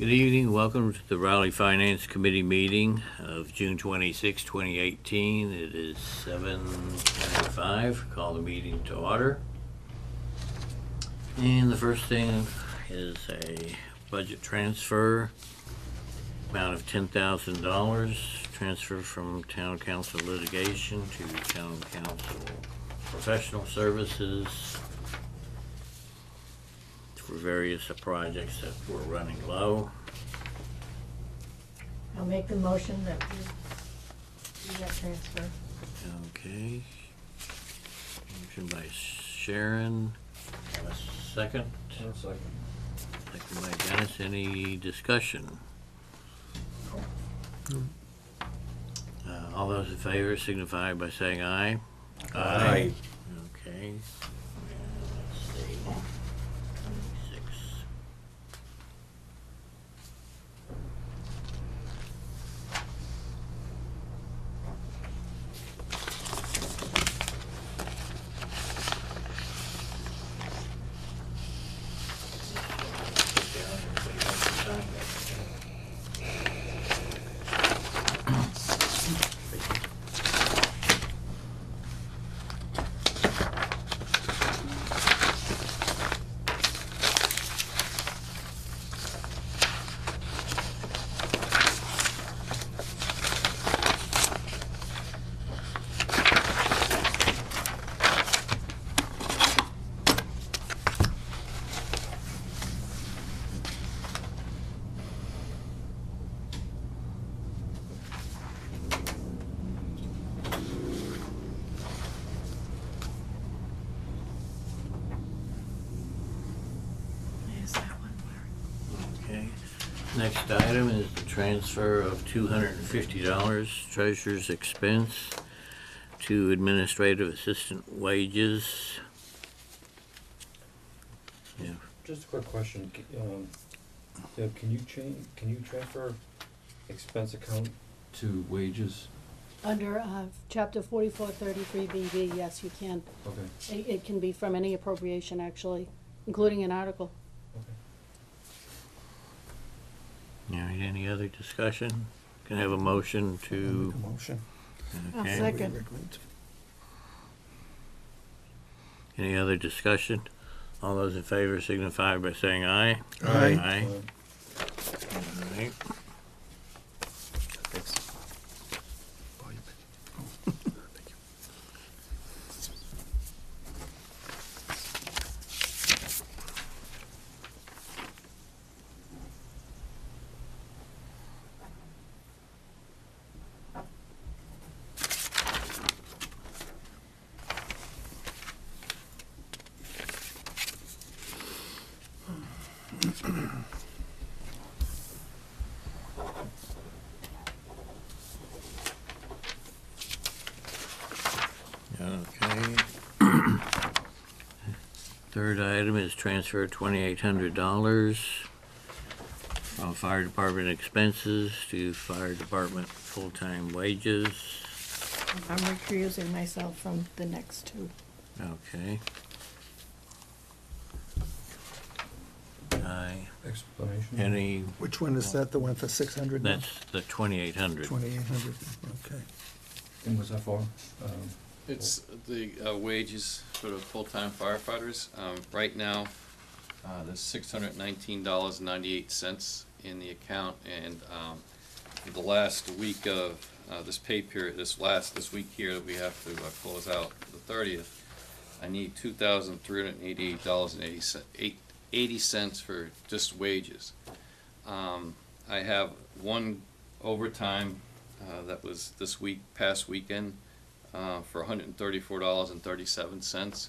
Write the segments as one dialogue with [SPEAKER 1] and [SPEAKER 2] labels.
[SPEAKER 1] Good evening. Welcome to the Raleigh Finance Committee meeting of June 26, 2018. It is 7:25. Call the meeting to order. And the first thing is a budget transfer, amount of $10,000, transfer from Town Council litigation to Town Council professional services for various projects that were running low.
[SPEAKER 2] I'll make the motion that we do that transfer.
[SPEAKER 1] Okay. Motion by Sharon. Have a second.
[SPEAKER 3] Second.
[SPEAKER 1] Second by Dennis. Any discussion? All those in favor signify by saying aye.
[SPEAKER 3] Aye.
[SPEAKER 1] Okay. Let's see. 26.
[SPEAKER 2] There's that one where.
[SPEAKER 1] Okay. Next item is the transfer of $250 treasurer's expense to administrative assistant wages. Yeah.
[SPEAKER 3] Just a quick question, Deb, can you transfer expense account to wages?
[SPEAKER 4] Under chapter 4433 BB, yes, you can.
[SPEAKER 3] Okay,
[SPEAKER 4] It can be from any appropriation, actually, including an article.
[SPEAKER 3] okay.
[SPEAKER 1] All right, any other discussion? Can I have a motion to?
[SPEAKER 5] Motion.
[SPEAKER 2] I'll
[SPEAKER 1] Okay.
[SPEAKER 2] second.
[SPEAKER 1] Any other discussion? All those in favor signify by saying aye.
[SPEAKER 5] Aye.
[SPEAKER 1] Aye.
[SPEAKER 3] Uh,
[SPEAKER 1] All right.
[SPEAKER 5] Thanks. Thank you.
[SPEAKER 1] Okay. Third item is transfer $2,800 from fire department expenses to fire department full-time wages.
[SPEAKER 2] I'm recusing myself from the next two.
[SPEAKER 1] Okay.
[SPEAKER 3] Explanation?
[SPEAKER 1] Any,
[SPEAKER 5] Which one is that, the one for 600?
[SPEAKER 1] that's the 2,800.
[SPEAKER 5] 2,800, okay.
[SPEAKER 3] And what's that for?
[SPEAKER 6] It's the wages for the full-time firefighters. Right now, there's $619.98 in the account, and for the last week of this pay period, this week here that we have to close out the 30th, I need $2,388.80 for just wages. I have one overtime that was this past weekend, for $134.37.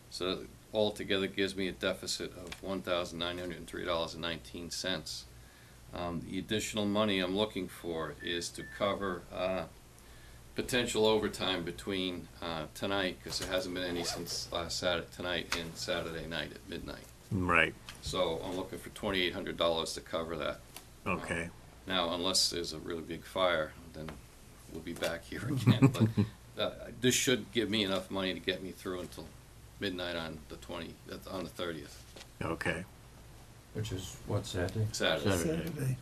[SPEAKER 6] So altogether gives me a deficit of $1,903.19. The additional money I'm looking for is to cover potential overtime between tonight, because there hasn't been any since last tonight and Saturday night at midnight.
[SPEAKER 1] Right,
[SPEAKER 6] So I'm looking for $2,800 to cover that.
[SPEAKER 1] okay.
[SPEAKER 6] Now, unless there's a really big fire, then we'll be back here again. But this should give me enough money to get me through until midnight on the 30th.
[SPEAKER 1] Okay.
[SPEAKER 3] which is what, Saturday?
[SPEAKER 6] Saturday.
[SPEAKER 1] Saturday.
[SPEAKER 5] Saturday.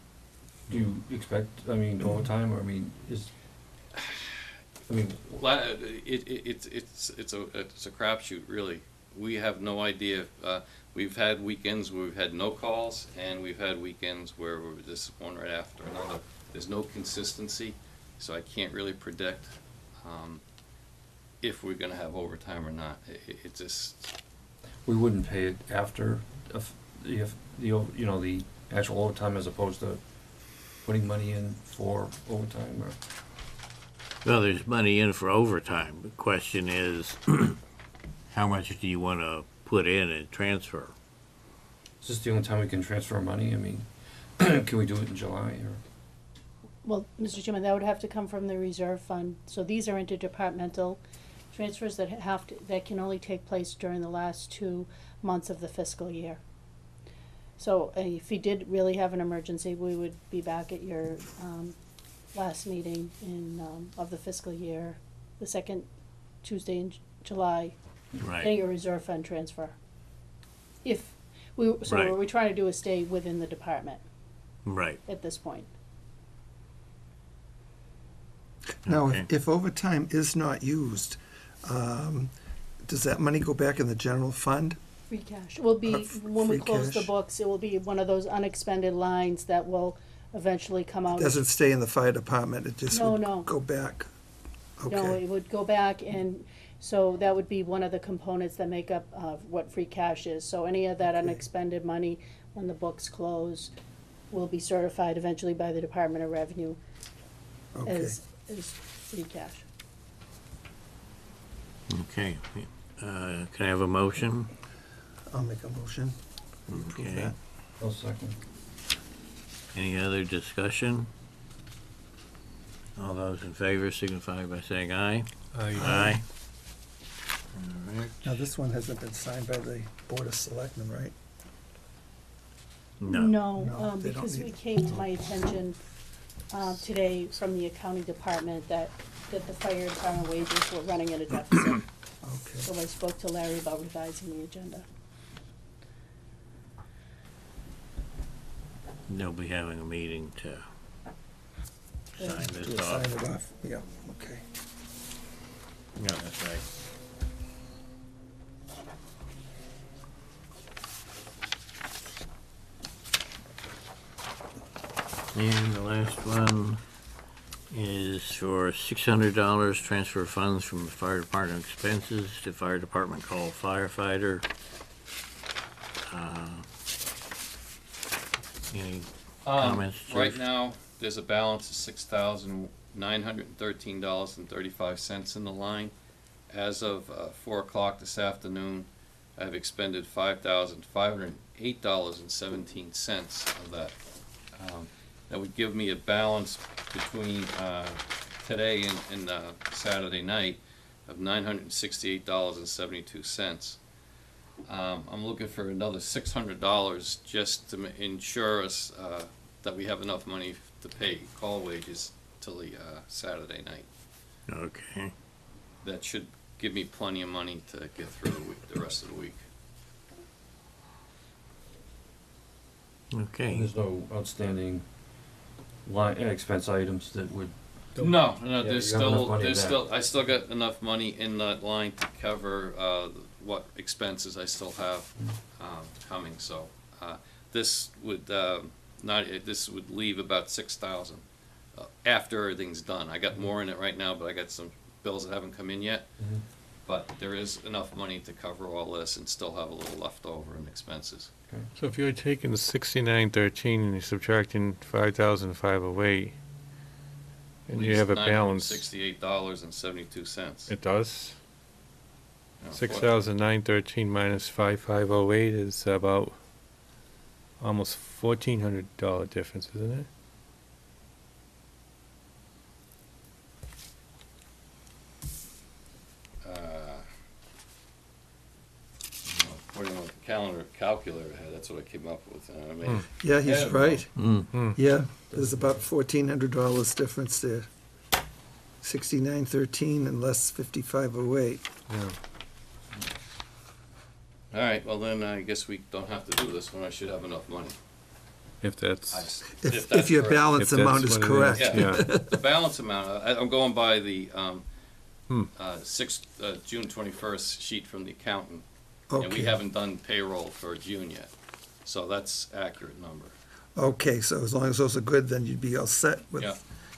[SPEAKER 3] Do you expect, I mean, overtime, or I mean,
[SPEAKER 6] It's a crapshoot, really. We have no idea. We've had weekends where we've had no calls, and we've had weekends where we're just one right after another. There's no consistency, so I can't really predict if we're gonna have overtime or not. It just,
[SPEAKER 3] we wouldn't pay it after, the actual overtime as opposed to putting money in for overtime, or?
[SPEAKER 1] Well, there's money in for overtime. The question is, how much do you want to put in and transfer?
[SPEAKER 3] Is this the only time we can transfer money? I mean, can we do it in July, or?
[SPEAKER 4] Well, Mr. Chairman, that would have to come from the reserve fund. So these are interdepartmental transfers that can only take place during the last 2 months of the fiscal year. So if you did really have an emergency, we would be back at your last meeting of the fiscal year, the second Tuesday in July, getting
[SPEAKER 1] Right,
[SPEAKER 4] a reserve fund transfer. So
[SPEAKER 1] Right.
[SPEAKER 4] what we're trying to do is stay within the department
[SPEAKER 1] right.
[SPEAKER 4] at this point.
[SPEAKER 5] Now,
[SPEAKER 1] Okay.
[SPEAKER 5] if overtime is not used, does that money go back in the general fund?
[SPEAKER 4] Free cash will be, when we
[SPEAKER 5] free
[SPEAKER 4] close the
[SPEAKER 5] cash.
[SPEAKER 4] books, it will be one of those unexpended lines that will eventually come out.
[SPEAKER 5] Doesn't stay in the fire department, it just
[SPEAKER 4] No,
[SPEAKER 5] would
[SPEAKER 4] no.
[SPEAKER 5] go back?
[SPEAKER 4] No,
[SPEAKER 5] Okay,
[SPEAKER 4] it would go back, and so that would be one of the components that make up what free cash is. So any of that
[SPEAKER 5] Okay.
[SPEAKER 4] unexpended money, when the books close, will be certified eventually by the Department of Revenue
[SPEAKER 5] okay.
[SPEAKER 4] as free cash.
[SPEAKER 1] Okay. Can I have a motion?
[SPEAKER 5] I'll make a motion. to approve
[SPEAKER 1] Okay.
[SPEAKER 5] that.
[SPEAKER 3] I'll second.
[SPEAKER 1] Any other discussion? All those in favor signify by saying aye. Aye. All right.
[SPEAKER 5] Now, this one hasn't been signed by the Board of Selectmen, right?
[SPEAKER 1] No.
[SPEAKER 5] No, they don't
[SPEAKER 4] Because
[SPEAKER 5] need-
[SPEAKER 4] we came to my attention today from the accounting department that the fire department wages were running at a deficit.
[SPEAKER 5] Okay.
[SPEAKER 4] So I spoke to Larry about revising the agenda.
[SPEAKER 1] They'll be having a meeting to sign
[SPEAKER 5] To
[SPEAKER 1] this
[SPEAKER 5] sign
[SPEAKER 1] off.
[SPEAKER 5] it off, yeah, okay.
[SPEAKER 1] Yeah, that's right. And the last one is for $600 transfer funds from the fire department expenses to fire department call firefighter. Any comments?
[SPEAKER 6] Right
[SPEAKER 1] Chief?
[SPEAKER 6] now, there's a balance of $6,913.35 in the line. As of 4 o'clock this afternoon, I've expended $5,508.17 of that. That would give me a balance between today and Saturday night of $968.72. I'm looking for another $600 just to ensure us that we have enough money to pay call wages till the Saturday night.
[SPEAKER 1] Okay,
[SPEAKER 6] That should give me plenty of money to get through the rest of the week.
[SPEAKER 1] okay.
[SPEAKER 3] There's no outstanding expense items that would,
[SPEAKER 6] No,
[SPEAKER 3] Yeah,
[SPEAKER 6] there's
[SPEAKER 3] you have enough
[SPEAKER 6] still,
[SPEAKER 3] money in
[SPEAKER 6] there's
[SPEAKER 3] that.
[SPEAKER 6] still, I still got enough money in that line to cover what expenses I still have coming, so this would this would leave about 6,000 after everything's done. I got more in it right now, but I got some bills that haven't come in yet.
[SPEAKER 3] Mhm.
[SPEAKER 6] But there is enough money to cover all this and still have a little left over in expenses.
[SPEAKER 7] So if you're taking the 6913 and you're subtracting 5,508, and you have a balance,
[SPEAKER 6] $968.72.
[SPEAKER 7] it does?
[SPEAKER 6] You know,
[SPEAKER 7] 6,913 minus 5,508 is about almost $1,400 difference, isn't it?
[SPEAKER 6] According to what the calendar calculator had, that's what I came up with. I mean,
[SPEAKER 5] Yeah, he's
[SPEAKER 6] Yeah.
[SPEAKER 5] right.
[SPEAKER 1] Mm.
[SPEAKER 5] Yeah, there's about $1,400 difference there. 6913 and less 5508.
[SPEAKER 7] Yeah.
[SPEAKER 6] All right, well then, I guess we don't have to do this one, I should have enough money.
[SPEAKER 7] If that's,
[SPEAKER 5] If your
[SPEAKER 6] correct.
[SPEAKER 5] balance
[SPEAKER 7] If
[SPEAKER 5] amount
[SPEAKER 7] that's
[SPEAKER 5] is
[SPEAKER 7] what it
[SPEAKER 5] correct.
[SPEAKER 7] is.
[SPEAKER 6] Yeah,
[SPEAKER 7] Yeah.
[SPEAKER 6] the balance amount, I'm going by the,
[SPEAKER 7] Hmm.
[SPEAKER 6] June 21st sheet from the accountant. And we
[SPEAKER 5] Okay,
[SPEAKER 6] haven't done payroll for June yet, so that's accurate number.
[SPEAKER 5] okay, so as long as those are good, then you'd be all set with,
[SPEAKER 6] Yeah.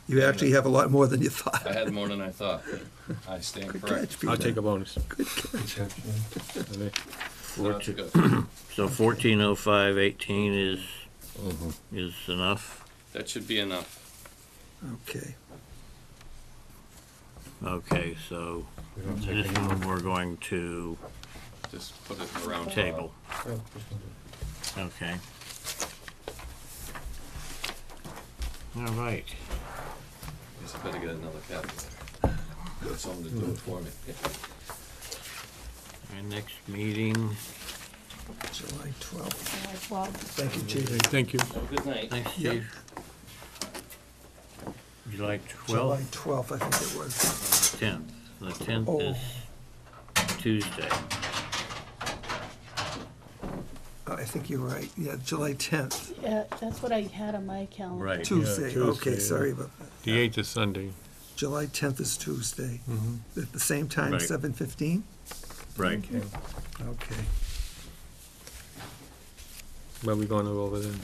[SPEAKER 5] you actually have a lot more than you thought.
[SPEAKER 6] I had more than I thought. I stand
[SPEAKER 5] Good
[SPEAKER 6] correct.
[SPEAKER 5] catch, Peter.
[SPEAKER 7] I'll take a bonus.
[SPEAKER 5] Good catch.
[SPEAKER 3] Good catch, man.
[SPEAKER 6] So that's good.
[SPEAKER 1] So 140518 is enough?
[SPEAKER 6] That should be enough.
[SPEAKER 5] Okay,
[SPEAKER 1] Okay, so
[SPEAKER 3] We don't take
[SPEAKER 1] this
[SPEAKER 3] any-
[SPEAKER 1] one we're going to
[SPEAKER 6] Just put it in the round
[SPEAKER 1] table.
[SPEAKER 3] Yeah, just gonna do
[SPEAKER 1] Okay. All right.
[SPEAKER 6] Guess I better get another calculator. Get someone to do it for me.
[SPEAKER 1] Our next meeting,
[SPEAKER 5] July 12th.
[SPEAKER 4] Well,
[SPEAKER 5] Thank you, Chief.
[SPEAKER 7] Thank you.
[SPEAKER 6] Have a good night.
[SPEAKER 1] thanks,
[SPEAKER 5] Yep.
[SPEAKER 1] Chief. July
[SPEAKER 5] July
[SPEAKER 1] 12th,
[SPEAKER 5] 12th, I think it was.
[SPEAKER 1] 10th. The 10th
[SPEAKER 5] Oh.
[SPEAKER 1] is Tuesday.
[SPEAKER 5] I think you're right, yeah, July 10th,
[SPEAKER 4] that's what I had on my calendar.
[SPEAKER 1] Right.
[SPEAKER 5] Tuesday, okay,
[SPEAKER 7] Tuesday,
[SPEAKER 5] sorry about that.
[SPEAKER 7] The 8th is Sunday.
[SPEAKER 5] July 10th is Tuesday.
[SPEAKER 7] Mm-hmm.
[SPEAKER 5] At the same time,
[SPEAKER 1] Right.
[SPEAKER 5] 7:15?
[SPEAKER 1] Right.
[SPEAKER 5] Okay.
[SPEAKER 7] What are we going to go over then?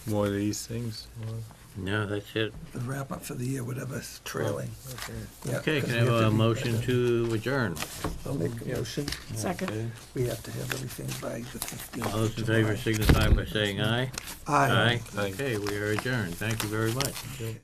[SPEAKER 7] More of these things? or-
[SPEAKER 1] No, that's it.
[SPEAKER 5] The wrap up for the year, whatever's trailing. Yeah,
[SPEAKER 1] Okay,
[SPEAKER 5] 'cause
[SPEAKER 1] can I
[SPEAKER 5] we
[SPEAKER 1] have a
[SPEAKER 5] to be-
[SPEAKER 1] motion to adjourn?
[SPEAKER 5] I'll make a motion.
[SPEAKER 4] Second.
[SPEAKER 1] Okay.
[SPEAKER 5] We have to have everything by the 15th.
[SPEAKER 1] All those in favor signify by saying aye.
[SPEAKER 5] Aye.
[SPEAKER 7] Aye.
[SPEAKER 1] Okay, we are adjourned. Thank you very much.
[SPEAKER 5] Okay.